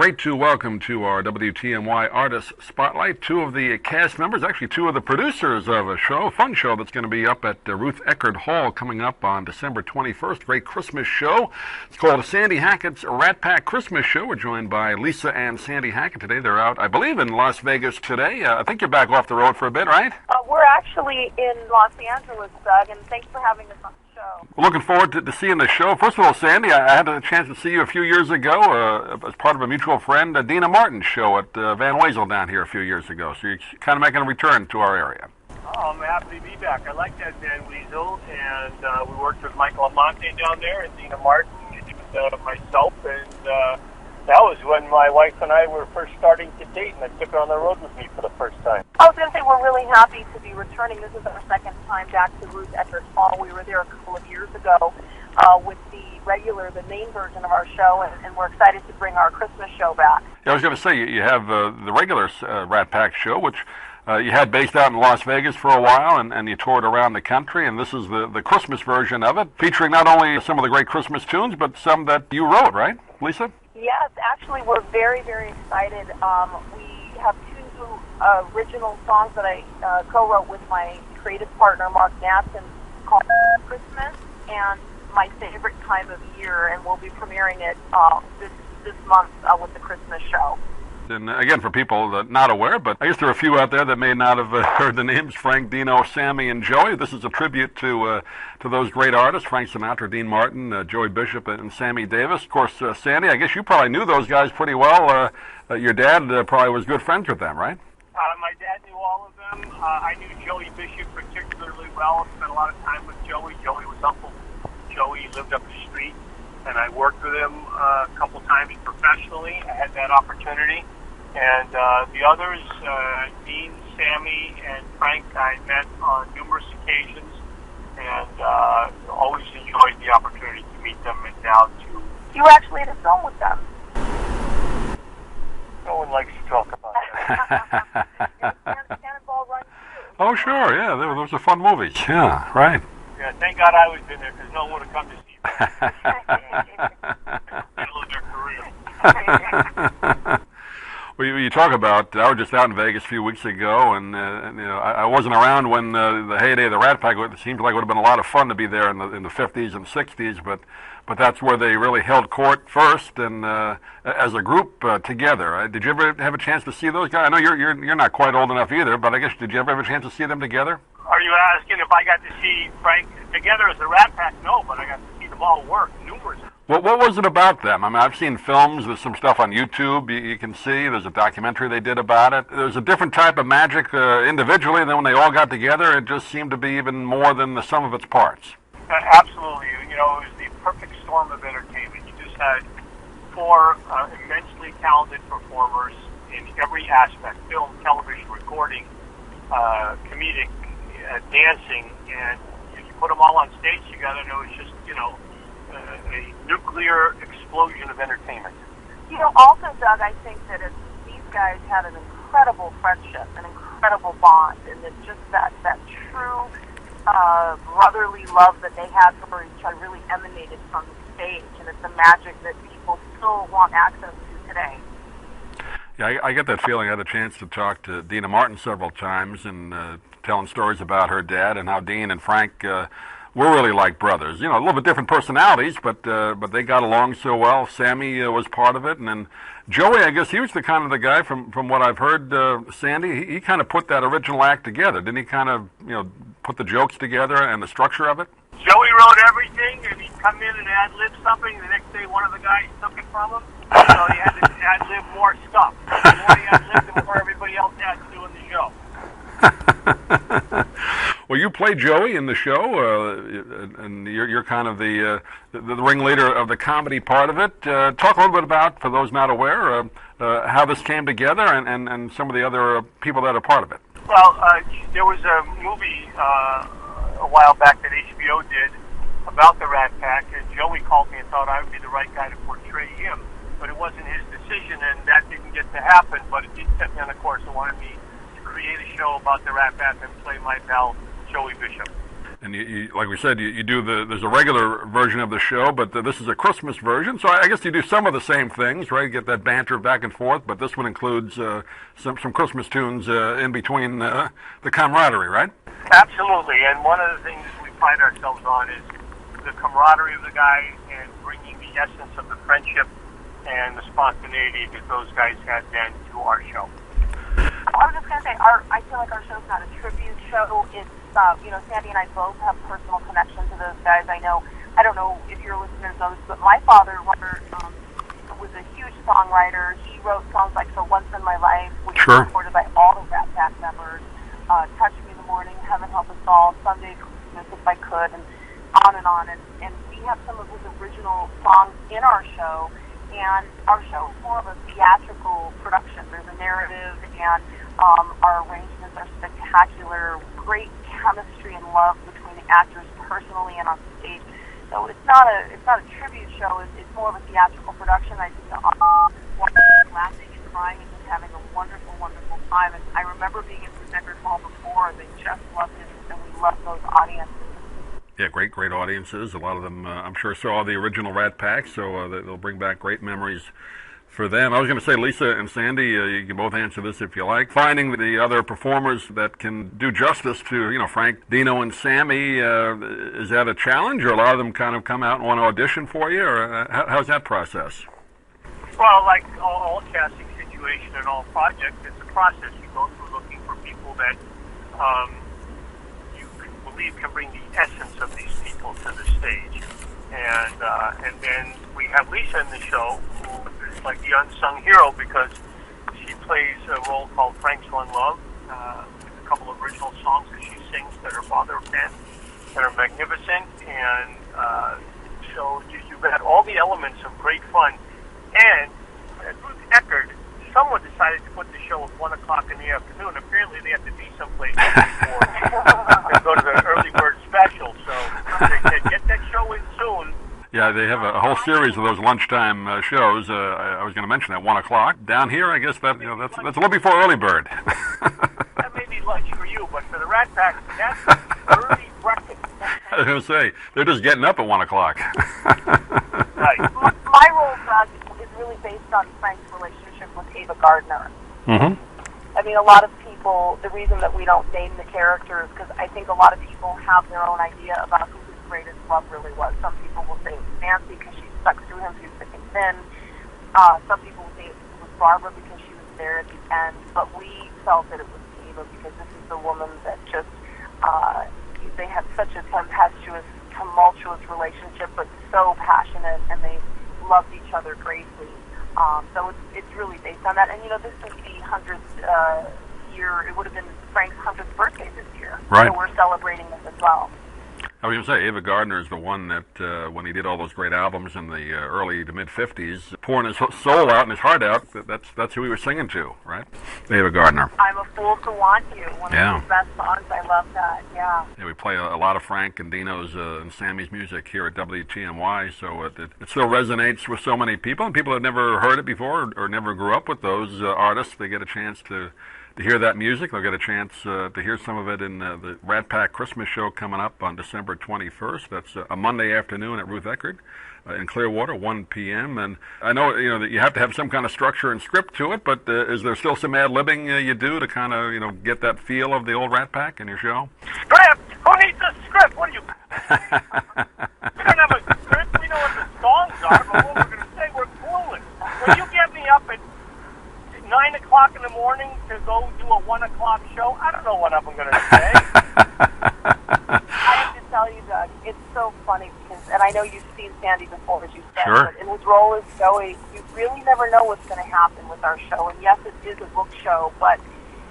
great to welcome to our WTMY Artist Spotlight two of the cast members, actually two of the producers of a show, a fun show that's going to be up at Ruth Eckerd Hall coming up on December 21st. Great Christmas show. It's called Sandy Hackett's Rat Pack Christmas Show. We're joined by Lisa and Sandy Hackett today. They're out, I believe, in Las Vegas today. I think you're back off the road for a bit, right? We're actually in Los Angeles, Doug, and thanks for having us on the show. We're looking forward to seeing the show. First of all, Sandy, I had a chance to see you a few years ago as part of a mutual friend, Dina Martin's show at Van Wezel down here a few years ago. So you're kind of making a return to our area. Oh, I'm happy to be back. I like that Van Wezel, and we worked with Michael Amante down there, and Dina Martin, and myself, and that was when my wife and I were first starting to date, and I took her on the road with me for the first time. I was going to say we're really happy to be returning. This is our second time back to Ruth Eckerd Hall. We were there a couple of years ago with the main version of our show, and we're excited to bring our Christmas show back. Yeah, I was going to say, you have the regular Rat Pack show, which you had based out in Las Vegas for a while, and you toured around the country, and this is the Christmas version of it, featuring not only some of the great Christmas tunes, but some that you wrote, right, Lisa? Yes, actually, we're very, very excited. We have two original songs that I co-wrote with my creative partner, Mark Natson, called Christmas and My Favorite Time of Year, and we'll be premiering it this month with the Christmas show. And again, for people not aware, but I guess there are a few out there that may not have heard the names Frank, Dino, Sammy, and Joey. This is a tribute to those great artists, Frank Sinatra, Dean Martin, Joey Bishop, and Sammy Davis. Of course, Sandy, I guess you probably knew those guys pretty well. Your dad probably was good friends with them, right? My dad knew all of them. I knew Joey Bishop particularly well. Spent a lot of time with Joey. Joey was Uncle Joey, lived up the street, and I worked with him a couple times professionally. I had that opportunity. And the others, Dean, Sammy, and Frank, I met on numerous occasions, and always enjoyed the opportunity to meet them, and now to... You were actually in a film with them. No one likes to talk about that. Cannonball Run 2. Oh, sure, yeah, those are fun movies. Yeah, right. Yeah, thank God I was in there, because no one would have come to see me. Middle of their career. Well, you talk about, I was just out in Vegas a few weeks ago, and you know, I wasn't around when the heyday of the Rat Pack. It seems like it would have been a lot of fun to be there in the 50s and 60s, but that's where they really held court first, and as a group together. Did you ever have a chance to see those guys? I know you're not quite old enough either, but I guess did you ever have a chance to see them together? Are you asking if I got to see Frank together as the Rat Pack? No, but I got to see them all work numerous. What was it about them? I mean, I've seen films. There's some stuff on YouTube you can see. There's a documentary they did about it. There's a different type of magic individually, and then when they all got together, it just seemed to be even more than the sum of its parts. Absolutely. You know, it was the perfect storm of entertainment. You just had four immensely talented performers in every aspect: film, television, recording, comedic, dancing, and you put them all on stage together, and it was just, you know, a nuclear explosion of entertainment. You know, also, Doug, I think that these guys had an incredible friendship, an incredible bond, and that just that true brotherly love that they had for each other really emanated from the stage, and it's a magic that people still want access to today. Yeah, I get that feeling. I had a chance to talk to Dina Martin several times and telling stories about her dad and how Dean and Frank were really like brothers. You know, a little bit different personalities, but they got along so well. Sammy was part of it, and then Joey, I guess he was the kind of the guy from what I've heard. Sandy, he kind of put that original act together, didn't he? Kind of, you know, put the jokes together and the structure of it. Joey wrote everything, and he'd come in and ad-lib something. The next day, one of the guys took it from him, so he had to ad-lib more stuff. The more he ad-libbed, the more everybody else had to do in the show. Well, you play Joey in the show, and you're kind of the ringleader of the comedy part of it. Talk a little bit about, for those not aware, how this came together and some of the other people that are part of it. Well, there was a movie a while back that HBO did about the Rat Pack, and Joey called me and thought I would be the right guy to portray him, but it wasn't his decision, and that didn't get to happen, but it did set me on the course and wanted me to create a show about the Rat Pack and play my pal, Joey Bishop. And you like we said, you do there's a regular version of the show, but this is a Christmas version. So I guess you do some of the same things, right? You get that banter back and forth, but this one includes some Christmas tunes in between the camaraderie, right? Absolutely. And one of the things we pride ourselves on is the camaraderie of the guys and bringing the essence of the friendship and the spontaneity that those guys had then to our show. I was just going to say, I feel like our show's not a tribute show. It's, Sandy and I both have personal connection to those guys. I don't know if your listeners know this, but my father, Robert, was a huge songwriter. He wrote songs like For Once in My Life, which was recorded by all the Rat Pack members, Touch Me in the Morning, Heaven Help Us All, Sunday Christmas If I Could, and on and on. And we have some of his original songs in our show. And our show is more of a theatrical production. There's a narrative, and our arrangements are spectacular. Great chemistry and love between the actors personally and on stage. So it's not a tribute show. It's more of a theatrical production. I think the audience laughing and crying and just having a wonderful, wonderful time. And I remember being in the Eckerd Hall before. They just loved it, and we love those audiences. Yeah, great audiences. A lot of them, I'm sure, saw the original Rat Pack, so they'll bring back great memories for them. I was going to say, Lisa and Sandy, you can both answer this if you like. Finding the other performers that can do justice to, Frank, Dino, and Sammy, is that a challenge, or a lot of them kind of come out and want to audition for you, or how's that process? Well, like all casting situation and all projects, it's a process. You go through looking for people that you believe can bring the essence of these people to the stage. And then we have Lisa in the show, who is like the unsung hero because she plays a role called Frank's One Love, with a couple of original songs that she sings that her father penned that are magnificent. And so you've got all the elements of great fun. And Ruth Eckerd, someone decided to put the show at 1 o'clock in the afternoon. Apparently they have to be someplace before they go to the early bird special. So they said, get that show in soon. Yeah, they have a whole series of those lunchtime shows. I was going to mention at 1 o'clock. Down here, I guess that's a little before early bird. That may be lunch for you, but for the Rat Pack, that's early breakfast. I was going to say, they're just getting up at 1 o'clock. Right. My role, Doug, is really based on Frank's relationship with Ava Gardner. Mm-hmm. I mean, a lot of people, the reason that we don't name the characters, because I think a lot of people have their own idea about who his greatest love really was. Some people will say it was Nancy because she stuck through him through thick and thin. Some people will say it was Barbara because she was there at the end. But we felt that it was Ava because this is the woman that just, they had such a tempestuous, tumultuous relationship, but so passionate, and they loved each other greatly. So it's really based on that. And, this is the 100th year. It would have been Frank's 100th birthday this year. Right. So we're celebrating this as well. I was going to say, Ava Gardner is the one that, when he did all those great albums in the early to mid-'50s, pouring his soul out and his heart out, that's who he was singing to, right? Ava Gardner. I'm a Fool to Want You, one of his best songs. I love that, yeah. Yeah, we play a lot of Frank and Dino's and Sammy's music here at WTMY, so it still resonates with so many people, and people that never heard it before or never grew up with those artists, they get a chance to hear that music. They'll get a chance to hear some of it in the Rat Pack Christmas show coming up on December 21st. That's a Monday afternoon at Ruth Eckerd in Clearwater, 1 p.m. And I know that you have to have some kind of structure and script to it, but is there still some ad-libbing you do to kind of get that feel of the old Rat Pack in your show? Script? Who needs a script? What are you? We don't have a script. We know what the songs are, but what we're going to say, we're clueless. When you get me up at 9 o'clock in the morning to go do a 1 o'clock show, I don't know what I'm going to say. I have to tell you, Doug, it's so funny because, and I know you've seen Sandy before, as you said, sure. But in his role as Joey, you really never know what's going to happen with our show. And yes, it is a book show, but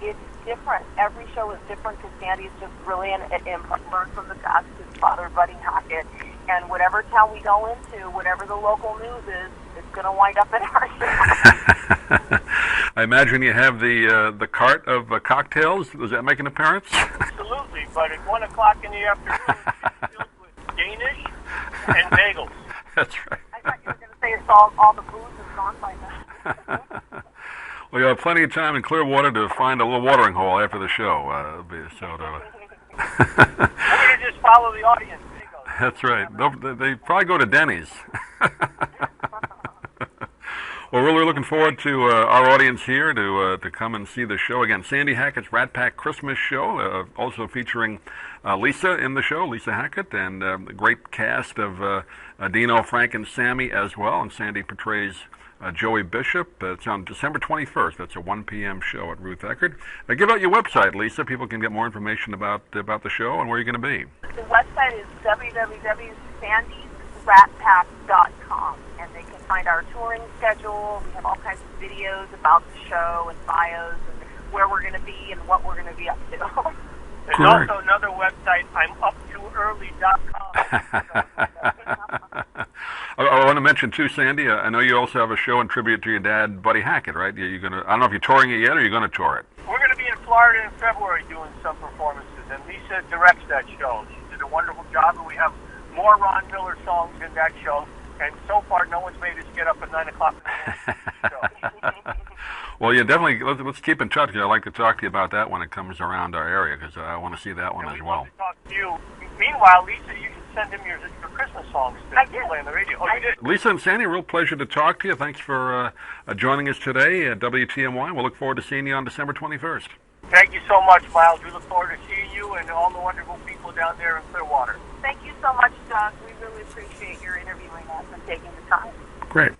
it's different. Every show is different because Sandy is just brilliant at learn from the best. His father, Buddy Hackett, and whatever town we go into, whatever the local news is, it's going to wind up in our show. I imagine you have the cart of cocktails. Does that make an appearance? Absolutely, but at 1 o'clock in the afternoon, it's filled with Danish and bagels. That's right. I thought you were going to say it's all the booze is gone by now. Well, you have plenty of time in Clearwater to find a little watering hole after the show. We're going to just follow the audience. There you go. That's right. They probably go to Denny's. Well, really looking forward to our audience here to come and see the show again. Sandy Hackett's Rat Pack Christmas show, also featuring Lisa in the show, Lisa Hackett, and a great cast of Dino, Frank, and Sammy as well. And Sandy portrays Joey Bishop. It's on December 21st. That's a 1 p.m. show at Ruth Eckerd. Give out your website, Lisa. People can get more information about the show and where you're going to be. The website is www.sandysratpack.com, and they can find our touring schedule. We have all kinds of videos about the show and bios and where we're going to be and what we're going to be up to. There's also another website, I'mUpTooEarly.com. I want to mention too, Sandy. I know you also have a show in tribute to your dad, Buddy Hackett, right? You're gonna. I don't know if you're touring it yet, or you're going to tour it. We're going to be in Florida in February doing some performances, and Lisa directs that show. She did a wonderful job, and we have more Ron Miller songs in that show. And so far, no one's made us get up at 9 o'clock in the morning. Well, yeah, definitely. Let's keep in touch. I'd like to talk to you about that when it comes around our area, because I want to see that one as well. To talk to you. Meanwhile, Lisa, you can send him your Christmas songs to play on the radio. Oh, you did? Lisa and Sandy, real pleasure to talk to you. Thanks for joining us today at WTMY. We'll look forward to seeing you on December 21st. Thank you so much, Miles. We look forward to seeing you and all the wonderful people down there in Clearwater. Thank you so much, Doug. We really appreciate your interviewing us and taking the time. Great.